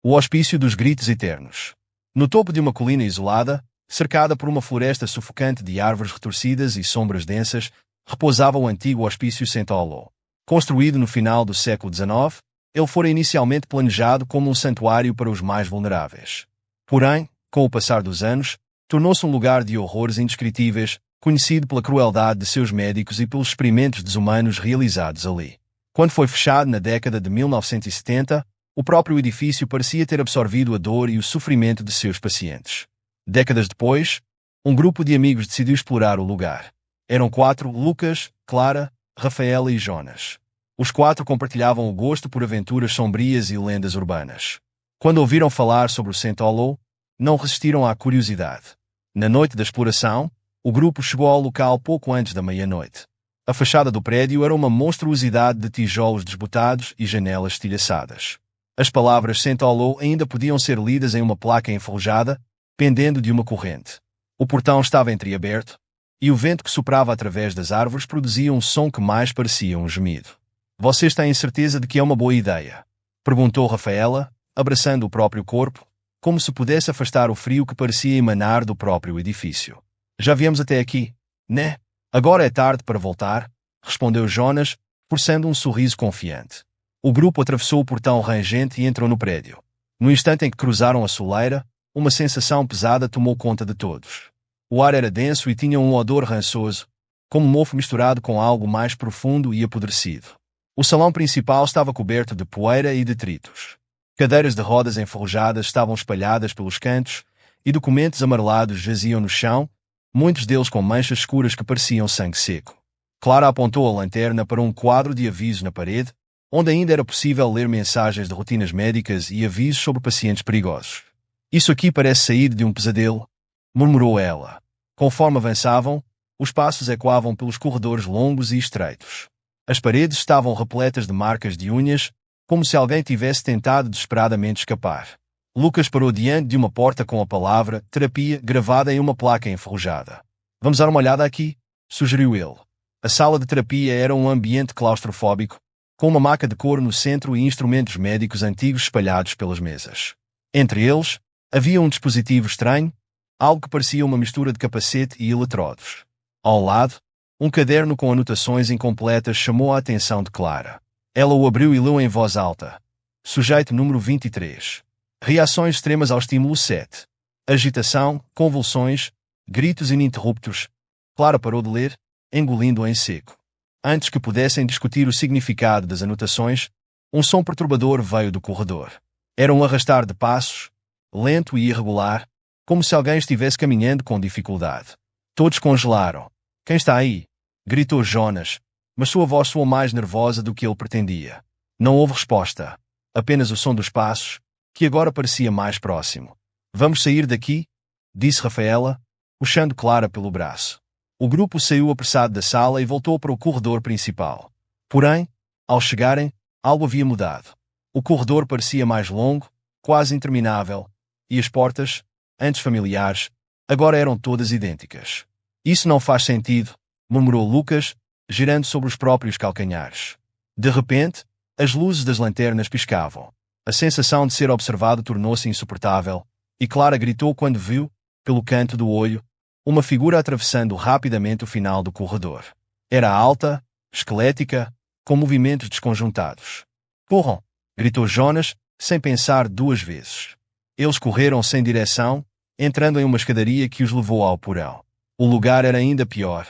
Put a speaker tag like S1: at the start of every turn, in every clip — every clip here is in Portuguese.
S1: O Hospício dos Gritos Eternos. No topo de uma colina isolada, cercada por uma floresta sufocante de árvores retorcidas e sombras densas, repousava o antigo Hospício Saint-Olo. Construído no final do século XIX, ele fora inicialmente planejado como um santuário para os mais vulneráveis. Porém, com o passar dos anos, tornou-se um lugar de horrores indescritíveis, conhecido pela crueldade de seus médicos e pelos experimentos desumanos realizados ali. Quando foi fechado na década de 1970, o próprio edifício parecia ter absorvido a dor e o sofrimento de seus pacientes. Décadas depois, um grupo de amigos decidiu explorar o lugar. Eram 4: Lucas, Clara, Rafaela e Jonas. Os 4 compartilhavam o gosto por aventuras sombrias e lendas urbanas. Quando ouviram falar sobre o Saint-Olo, não resistiram à curiosidade. Na noite da exploração, o grupo chegou ao local pouco antes da meia-noite. A fachada do prédio era uma monstruosidade de tijolos desbotados e janelas estilhaçadas. As palavras Saint-Olo ainda podiam ser lidas em uma placa enferrujada, pendendo de uma corrente. O portão estava entreaberto, e o vento que soprava através das árvores produzia um som que mais parecia um gemido. Vocês têm certeza de que é uma boa ideia? Perguntou Rafaela, abraçando o próprio corpo, como se pudesse afastar o frio que parecia emanar do próprio edifício. Já viemos até aqui, né? Agora é tarde para voltar, respondeu Jonas, forçando um sorriso confiante. O grupo atravessou o portão rangente e entrou no prédio. No instante em que cruzaram a soleira, uma sensação pesada tomou conta de todos. O ar era denso e tinha um odor rançoso, como mofo misturado com algo mais profundo e apodrecido. O salão principal estava coberto de poeira e detritos. Cadeiras de rodas enferrujadas estavam espalhadas pelos cantos, e documentos amarelados jaziam no chão, muitos deles com manchas escuras que pareciam sangue seco. Clara apontou a lanterna para um quadro de avisos na parede, onde ainda era possível ler mensagens de rotinas médicas e avisos sobre pacientes perigosos. Isso aqui parece sair de um pesadelo, murmurou ela. Conforme avançavam, os passos ecoavam pelos corredores longos e estreitos. As paredes estavam repletas de marcas de unhas, como se alguém tivesse tentado desesperadamente escapar. Lucas parou diante de uma porta com a palavra terapia gravada em uma placa enferrujada. Vamos dar uma olhada aqui, sugeriu ele. A sala de terapia era um ambiente claustrofóbico, com uma maca de couro no centro e instrumentos médicos antigos espalhados pelas mesas. Entre eles, havia um dispositivo estranho, algo que parecia uma mistura de capacete e eletrodos. Ao lado, um caderno com anotações incompletas chamou a atenção de Clara. Ela o abriu e leu em voz alta. Sujeito número 23. Reações extremas ao estímulo 7. Agitação, convulsões, gritos ininterruptos. Clara parou de ler, engolindo em seco. Antes que pudessem discutir o significado das anotações, um som perturbador veio do corredor. Era um arrastar de passos, lento e irregular, como se alguém estivesse caminhando com dificuldade. Todos congelaram. Quem está aí? Gritou Jonas, mas sua voz soou mais nervosa do que ele pretendia. Não houve resposta. Apenas o som dos passos, que agora parecia mais próximo. Vamos sair daqui? Disse Rafaela, puxando Clara pelo braço. O grupo saiu apressado da sala e voltou para o corredor principal. Porém, ao chegarem, algo havia mudado. O corredor parecia mais longo, quase interminável, e as portas, antes familiares, agora eram todas idênticas. Isso não faz sentido, murmurou Lucas, girando sobre os próprios calcanhares. De repente, as luzes das lanternas piscavam. A sensação de ser observado tornou-se insuportável, e Clara gritou quando viu, pelo canto do olho, uma figura atravessando rapidamente o final do corredor. Era alta, esquelética, com movimentos desconjuntados. Corram! Gritou Jonas, sem pensar 2 vezes. Eles correram sem direção, entrando em uma escadaria que os levou ao porão. O lugar era ainda pior.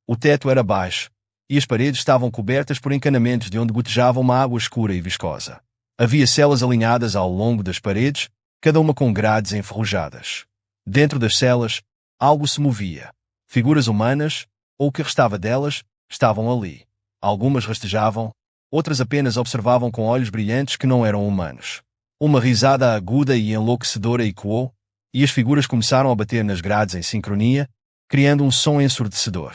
S1: O teto era baixo, e as paredes estavam cobertas por encanamentos de onde gotejava uma água escura e viscosa. Havia celas alinhadas ao longo das paredes, cada uma com grades enferrujadas. Dentro das celas, algo se movia. Figuras humanas, ou o que restava delas, estavam ali. Algumas rastejavam, outras apenas observavam com olhos brilhantes que não eram humanos. Uma risada aguda e enlouquecedora ecoou, e as figuras começaram a bater nas grades em sincronia, criando um som ensurdecedor.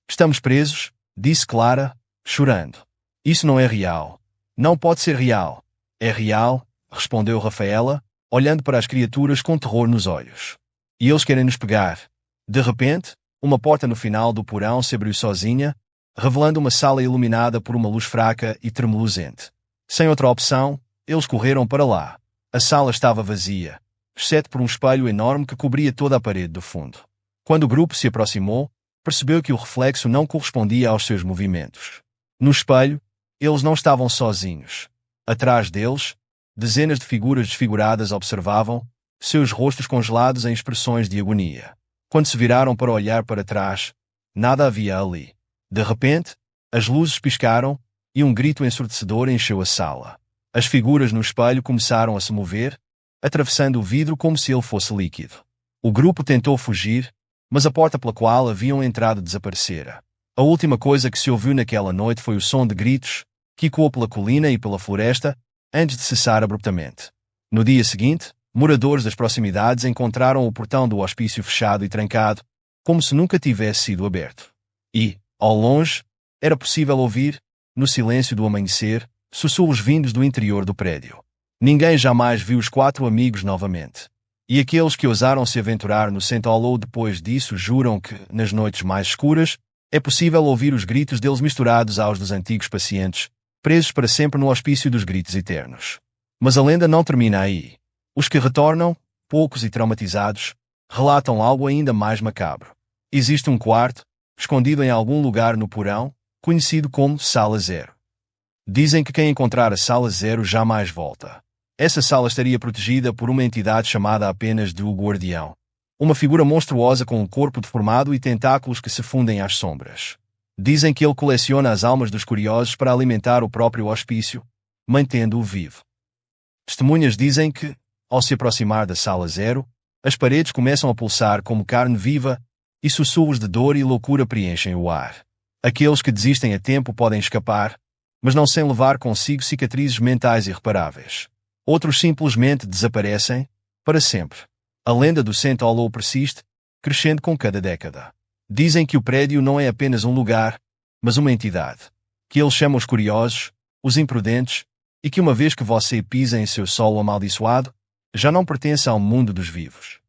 S1: Estamos presos, disse Clara, chorando. Isso não é real. Não pode ser real. É real, respondeu Rafaela, olhando para as criaturas com terror nos olhos. E eles querem nos pegar. De repente, uma porta no final do porão se abriu sozinha, revelando uma sala iluminada por uma luz fraca e tremulosente. Sem outra opção, eles correram para lá. A sala estava vazia, exceto por um espelho enorme que cobria toda a parede do fundo. Quando o grupo se aproximou, percebeu que o reflexo não correspondia aos seus movimentos. No espelho, eles não estavam sozinhos. Atrás deles, dezenas de figuras desfiguradas observavam, seus rostos congelados em expressões de agonia. Quando se viraram para olhar para trás, nada havia ali. De repente, as luzes piscaram e um grito ensurdecedor encheu a sala. As figuras no espelho começaram a se mover, atravessando o vidro como se ele fosse líquido. O grupo tentou fugir, mas a porta pela qual haviam entrado desaparecera. A última coisa que se ouviu naquela noite foi o som de gritos, que ecoou pela colina e pela floresta, antes de cessar abruptamente. No dia seguinte, moradores das proximidades encontraram o portão do hospício fechado e trancado, como se nunca tivesse sido aberto. E, ao longe, era possível ouvir, no silêncio do amanhecer, sussurros vindos do interior do prédio. Ninguém jamais viu os 4 amigos novamente. E aqueles que ousaram se aventurar no St. Hollow depois disso juram que, nas noites mais escuras, é possível ouvir os gritos deles misturados aos dos antigos pacientes, presos para sempre no hospício dos gritos eternos. Mas a lenda não termina aí. Os que retornam, poucos e traumatizados, relatam algo ainda mais macabro. Existe um quarto, escondido em algum lugar no porão, conhecido como Sala Zero. Dizem que quem encontrar a Sala Zero jamais volta. Essa sala estaria protegida por uma entidade chamada apenas de O Guardião. Uma figura monstruosa com um corpo deformado e tentáculos que se fundem às sombras. Dizem que ele coleciona as almas dos curiosos para alimentar o próprio hospício, mantendo-o vivo. Testemunhas dizem que, ao se aproximar da Sala Zero, as paredes começam a pulsar como carne viva e sussurros de dor e loucura preenchem o ar. Aqueles que desistem a tempo podem escapar, mas não sem levar consigo cicatrizes mentais irreparáveis. Outros simplesmente desaparecem, para sempre. A lenda do St. Hollow persiste, crescendo com cada década. Dizem que o prédio não é apenas um lugar, mas uma entidade. Que eles chamam os curiosos, os imprudentes, e que uma vez que você pisa em seu solo amaldiçoado, já não pertence ao mundo dos vivos.